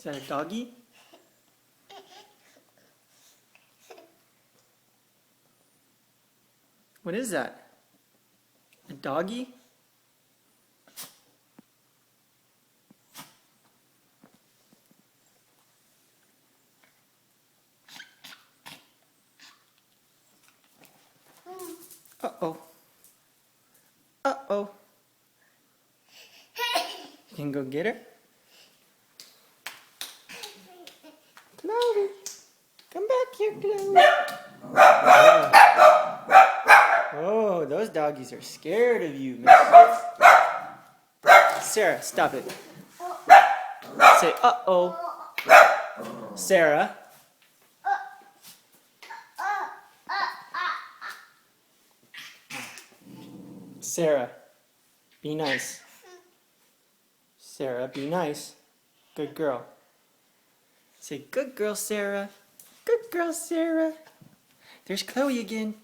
Is that a doggy? What is that? A doggy? Uh-oh. Uh-oh. You can go get her? Chloe. Come back here, Chloe. Oh, those doggies are scared of you, Miss Sarah, stop it. Say, uh-oh. Sarah. Sarah, be nice. Sarah, be nice. Good girl. Say, good girl, Sarah. Good girl, Sarah. There's Chloe again.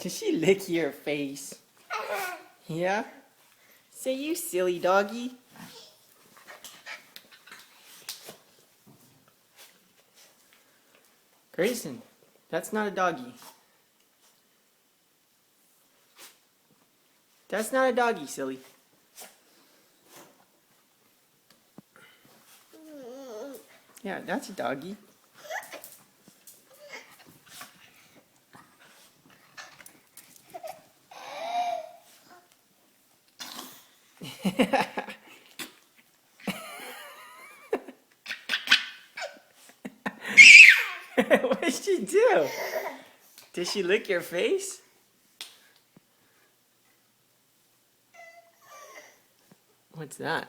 Did she lick your face? Yeah? Say, you silly doggy. Grayson, that's not a doggy. That's not a doggy, silly. Yeah, that's a doggy. What did she do? Did she lick your face? What's that?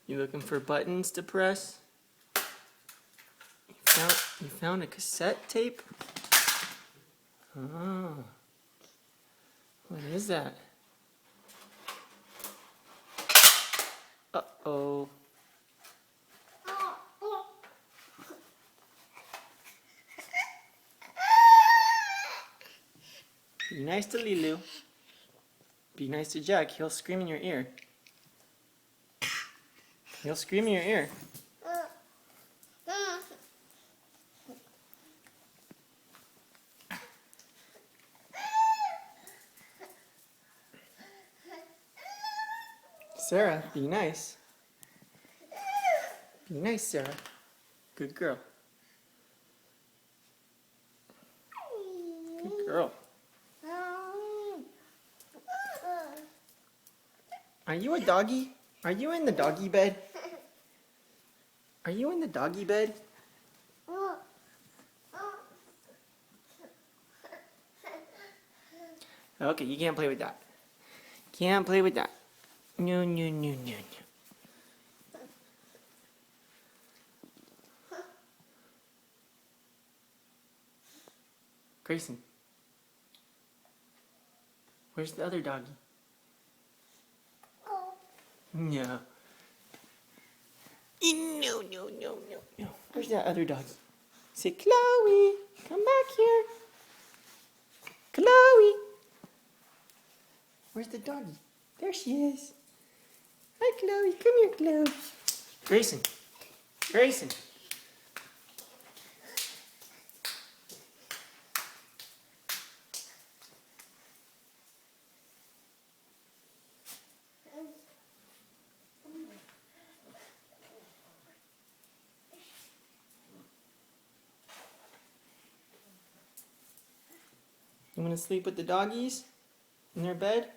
You looking for buttons to press? You found a cassette tape? Oh. What is that? Uh-oh. Be nice to Lilu. Be nice to Jack. He'll scream in your ear. He'll scream in your ear. Sarah, be nice. Be nice, Sarah. Good girl. Good girl. Are you a doggy? Are you in the doggy bed? Are you in the doggy bed? Okay, you can't play with that. Can't play with that. No, no, no, no, no. Grayson. Where's the other doggy? No. No, no, no, no, no. Where's that other doggy? Say, Chloe, come back here. Chloe. Where's the doggy? There she is. Hi, Chloe. Come here, Chloe. Grayson. Grayson. You want to sleep with the doggies in their bed?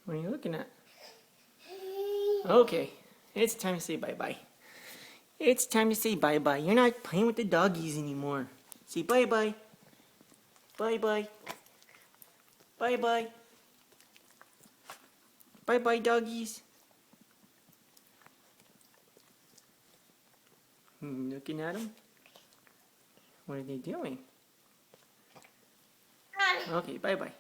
What are you looking at? Okay, it's time to say bye-bye. It's time to say bye-bye. You're not playing with the doggies anymore. Say bye-bye. Bye-bye. Bye-bye. Bye-bye, doggies. Looking at them? What are they doing? Okay, bye-bye.